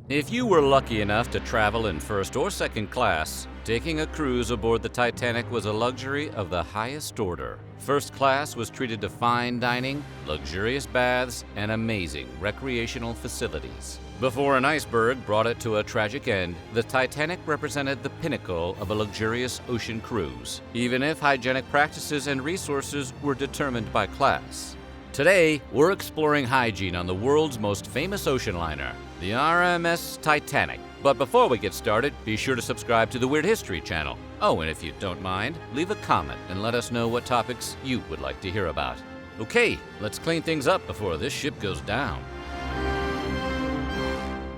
If you were lucky enough to travel in first or second class, taking a cruise aboard the Titanic was a luxury of the highest order. First class was treated to fine dining, luxurious baths, and amazing recreational facilities. Before an iceberg brought it to a tragic end, the Titanic represented the pinnacle of a luxurious ocean cruise, even if hygienic practices and resources were determined by class. Today, we're exploring hygiene on the world's most famous ocean liner, the RMS Titanic. But before we get started, be sure to subscribe to the Weird History channel. Oh, and if you don't mind, leave a comment and let us know what topics you would like to hear about. Okay, let's clean things up before this ship goes down.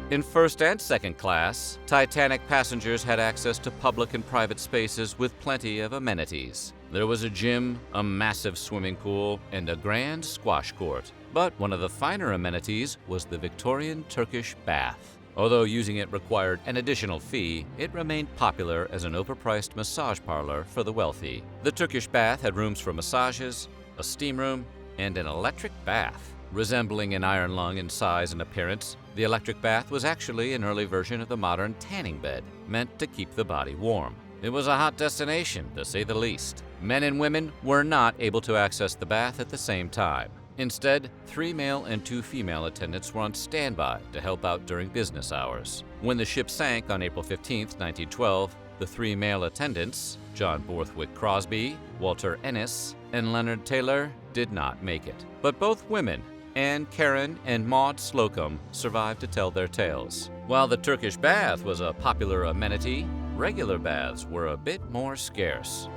In first and second class, Titanic passengers had access to public and private spaces with plenty of amenities. There was a gym, a massive swimming pool, and a grand squash court. But one of the finer amenities was the Victorian Turkish bath. Although using it required an additional fee, it remained popular as an overpriced massage parlor for the wealthy. The Turkish bath had rooms for massages, a steam room, and an electric bath. Resembling an iron lung in size and appearance, the electric bath was actually an early version of the modern tanning bed, meant to keep the body warm. It was a hot destination, to say the least. Men and women were not able to access the bath at the same time. Instead, 3 male and 2 female attendants were on standby to help out during business hours. When the ship sank on April 15, 1912, the 3 male attendants, John Borthwick Crosby, Walter Ennis, and Leonard Taylor, did not make it. But both women, Anne Karen and Maud Slocum, survived to tell their tales. While the Turkish bath was a popular amenity, regular baths were a bit more scarce.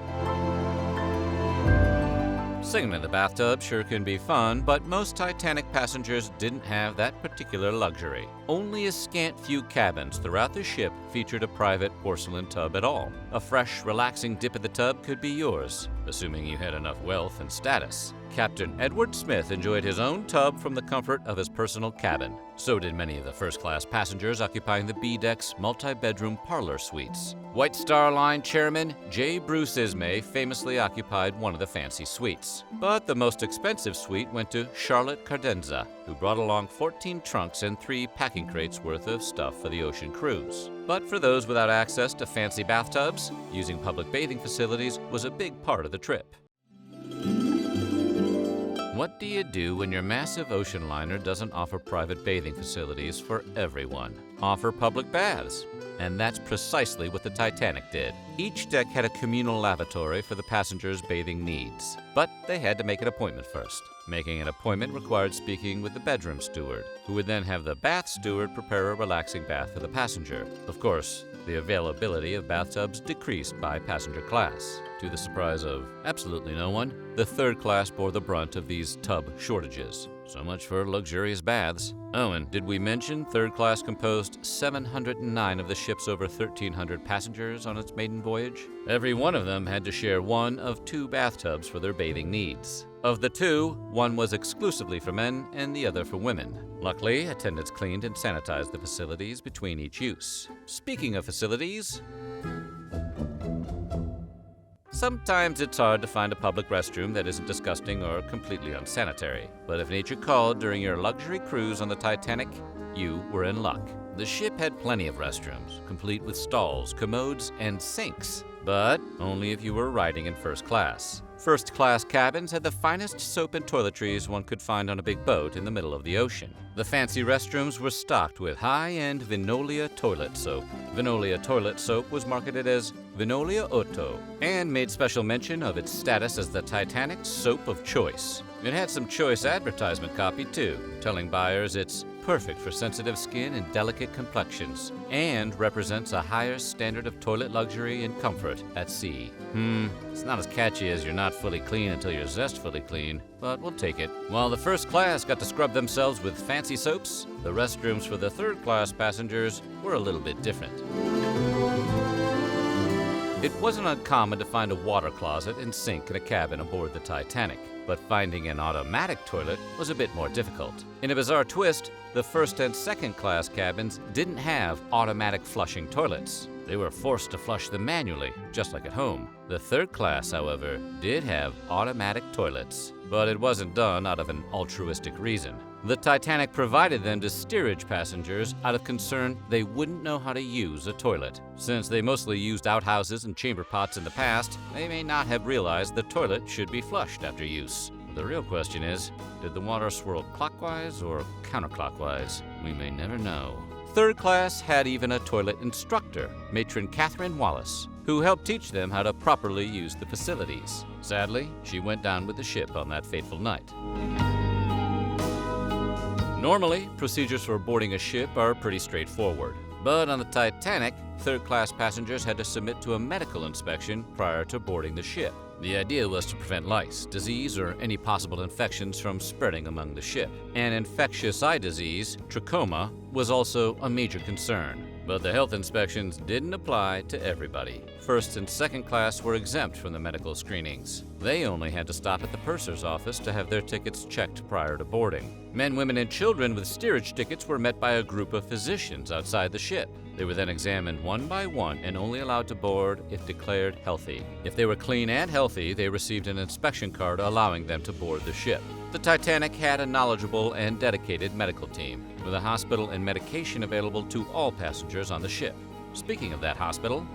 Singing in the bathtub sure can be fun, but most Titanic passengers didn't have that particular luxury. Only a scant few cabins throughout the ship featured a private porcelain tub at all. A fresh, relaxing dip in the tub could be yours, assuming you had enough wealth and status. Captain Edward Smith enjoyed his own tub from the comfort of his personal cabin. So did many of the first-class passengers occupying the B-Deck's multi-bedroom parlor suites. White Star Line chairman J. Bruce Ismay famously occupied one of the fancy suites. But the most expensive suite went to Charlotte Cardenza, who brought along 14 trunks and 3 packing crates worth of stuff for the ocean cruise. But for those without access to fancy bathtubs, using public bathing facilities was a big part of the trip. What do you do when your massive ocean liner doesn't offer private bathing facilities for everyone? Offer public baths. And that's precisely what the Titanic did. Each deck had a communal lavatory for the passengers' bathing needs. But they had to make an appointment first. Making an appointment required speaking with the bedroom steward, who would then have the bath steward prepare a relaxing bath for the passenger. Of course, the availability of bathtubs decreased by passenger class. To the surprise of absolutely no one, the third class bore the brunt of these tub shortages. So much for luxurious baths. Oh, and did we mention third class composed 709 of the ship's over 1,300 passengers on its maiden voyage? Every one of them had to share one of 2 bathtubs for their bathing needs. Of the 2, one was exclusively for men and the other for women. Luckily, attendants cleaned and sanitized the facilities between each use. Speaking of facilities, sometimes it's hard to find a public restroom that isn't disgusting or completely unsanitary. But if nature called during your luxury cruise on the Titanic, you were in luck. The ship had plenty of restrooms, complete with stalls, commodes, and sinks. But only if you were riding in first class. First-class cabins had the finest soap and toiletries one could find on a big boat in the middle of the ocean. The fancy restrooms were stocked with high-end Vinolia toilet soap. Vinolia toilet soap was marketed as Vinolia Otto and made special mention of its status as the Titanic's soap of choice. It had some choice advertisement copy too, telling buyers it's perfect for sensitive skin and delicate complexions, and represents a higher standard of toilet luxury and comfort at sea. It's not as catchy as "you're not fully clean until you're zestfully clean," but we'll take it. While the first class got to scrub themselves with fancy soaps, the restrooms for the third class passengers were a little bit different. It wasn't uncommon to find a water closet and sink in a cabin aboard the Titanic, but finding an automatic toilet was a bit more difficult. In a bizarre twist, the first and second class cabins didn't have automatic flushing toilets. They were forced to flush them manually, just like at home. The third class, however, did have automatic toilets, but it wasn't done out of an altruistic reason. The Titanic provided them to steerage passengers out of concern they wouldn't know how to use a toilet. Since they mostly used outhouses and chamber pots in the past, they may not have realized the toilet should be flushed after use. The real question is, did the water swirl clockwise or counterclockwise? We may never know. Third class had even a toilet instructor, Matron Catherine Wallace, who helped teach them how to properly use the facilities. Sadly, she went down with the ship on that fateful night. Normally, procedures for boarding a ship are pretty straightforward. But on the Titanic, third-class passengers had to submit to a medical inspection prior to boarding the ship. The idea was to prevent lice, disease, or any possible infections from spreading among the ship. An infectious eye disease, trachoma, was also a major concern. But the health inspections didn't apply to everybody. First and second class were exempt from the medical screenings. They only had to stop at the purser's office to have their tickets checked prior to boarding. Men, women, and children with steerage tickets were met by a group of physicians outside the ship. They were then examined one by one and only allowed to board if declared healthy. If they were clean and healthy, they received an inspection card allowing them to board the ship. The Titanic had a knowledgeable and dedicated medical team, with a hospital and medication available to all passengers on the ship. Speaking of that hospital,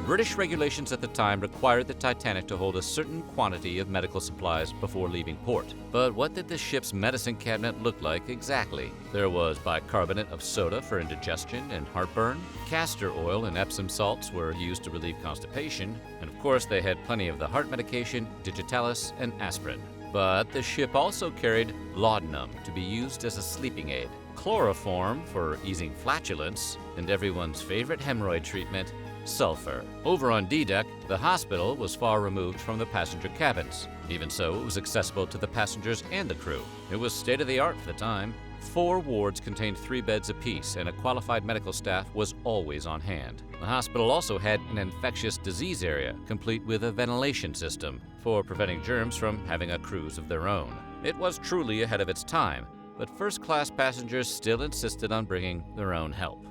British regulations at the time required the Titanic to hold a certain quantity of medical supplies before leaving port. But what did the ship's medicine cabinet look like exactly? There was bicarbonate of soda for indigestion and heartburn, castor oil and Epsom salts were used to relieve constipation, and of course they had plenty of the heart medication, digitalis, and aspirin. But the ship also carried laudanum to be used as a sleeping aid, chloroform for easing flatulence, and everyone's favorite hemorrhoid treatment, sulfur. Over on D-deck, the hospital was far removed from the passenger cabins. Even so, it was accessible to the passengers and the crew. It was state-of-the-art for the time. 4 wards contained 3 beds apiece, and a qualified medical staff was always on hand. The hospital also had an infectious disease area, complete with a ventilation system, for preventing germs from having a cruise of their own. It was truly ahead of its time, but first-class passengers still insisted on bringing their own help.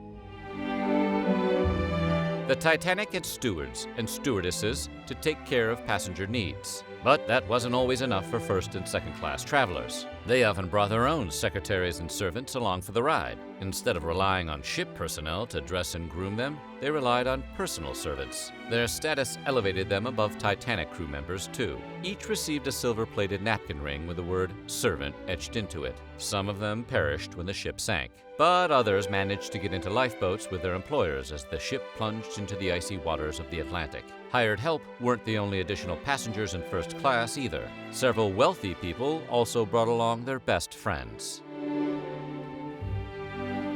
The Titanic had stewards and stewardesses to take care of passenger needs. But that wasn't always enough for first and second class travelers. They often brought their own secretaries and servants along for the ride. Instead of relying on ship personnel to dress and groom them, they relied on personal servants. Their status elevated them above Titanic crew members, too. Each received a silver-plated napkin ring with the word servant etched into it. Some of them perished when the ship sank, but others managed to get into lifeboats with their employers as the ship plunged into the icy waters of the Atlantic. Hired help weren't the only additional passengers in first class either. Several wealthy people also brought along their best friends.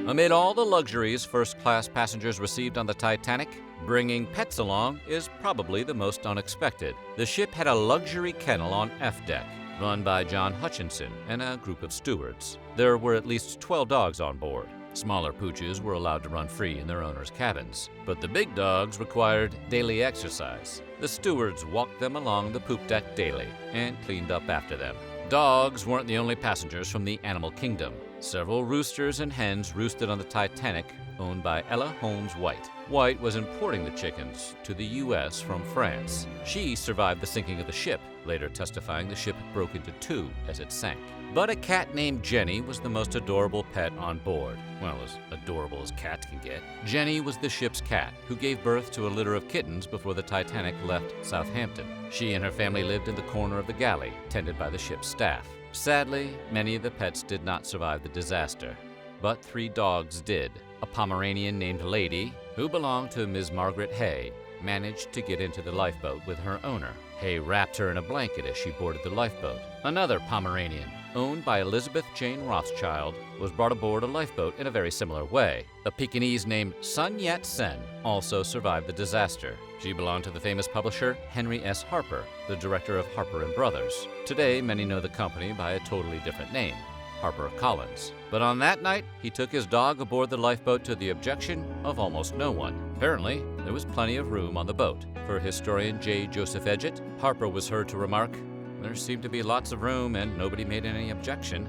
Amid all the luxuries first-class passengers received on the Titanic, bringing pets along is probably the most unexpected. The ship had a luxury kennel on F-deck, run by John Hutchinson and a group of stewards. There were at least 12 dogs on board. Smaller pooches were allowed to run free in their owners' cabins, but the big dogs required daily exercise. The stewards walked them along the poop deck daily and cleaned up after them. Dogs weren't the only passengers from the animal kingdom. Several roosters and hens roosted on the Titanic, owned by Ella Holmes White. White was importing the chickens to the U.S. from France. She survived the sinking of the ship, later testifying the ship broke into 2 as it sank. But a cat named Jenny was the most adorable pet on board. Well, as adorable as cats can get. Jenny was the ship's cat, who gave birth to a litter of kittens before the Titanic left Southampton. She and her family lived in the corner of the galley, tended by the ship's staff. Sadly, many of the pets did not survive the disaster, but 3 dogs did. A Pomeranian named Lady, who belonged to Ms. Margaret Hay, managed to get into the lifeboat with her owner. Hay wrapped her in a blanket as she boarded the lifeboat. Another Pomeranian, owned by Elizabeth Jane Rothschild, was brought aboard a lifeboat in a very similar way. A Pekingese named Sun Yat-sen also survived the disaster. She belonged to the famous publisher Henry S. Harper, the director of Harper & Brothers. Today, many know the company by a totally different name, HarperCollins. But on that night, he took his dog aboard the lifeboat to the objection of almost no one. Apparently, there was plenty of room on the boat. For historian J. Joseph Edgett, Harper was heard to remark, "There seemed to be lots of room and nobody made any objection."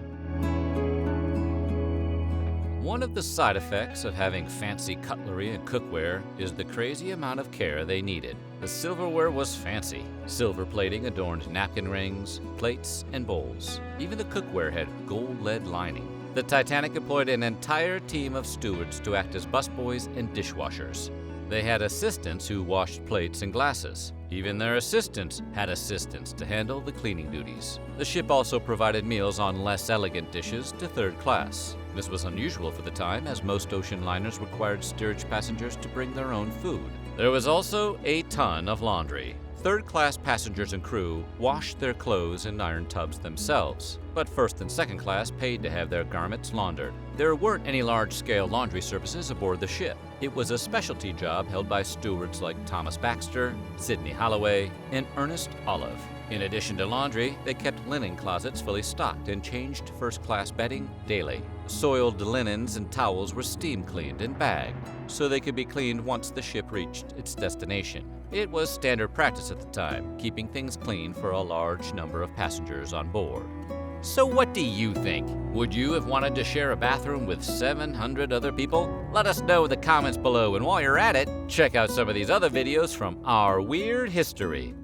One of the side effects of having fancy cutlery and cookware is the crazy amount of care they needed. The silverware was fancy. Silver plating adorned napkin rings, plates, and bowls. Even the cookware had gold lead lining. The Titanic employed an entire team of stewards to act as busboys and dishwashers. They had assistants who washed plates and glasses. Even their assistants had assistants to handle the cleaning duties. The ship also provided meals on less elegant dishes to third class. This was unusual for the time, as most ocean liners required steerage passengers to bring their own food. There was also a ton of laundry. Third-class passengers and crew washed their clothes in iron tubs themselves, but first and second class paid to have their garments laundered. There weren't any large-scale laundry services aboard the ship. It was a specialty job held by stewards like Thomas Baxter, Sidney Holloway, and Ernest Olive. In addition to laundry, they kept linen closets fully stocked and changed first-class bedding daily. Soiled linens and towels were steam cleaned and bagged, so they could be cleaned once the ship reached its destination. It was standard practice at the time, keeping things clean for a large number of passengers on board. So what do you think? Would you have wanted to share a bathroom with 700 other people? Let us know in the comments below, and while you're at it, check out some of these other videos from our weird history.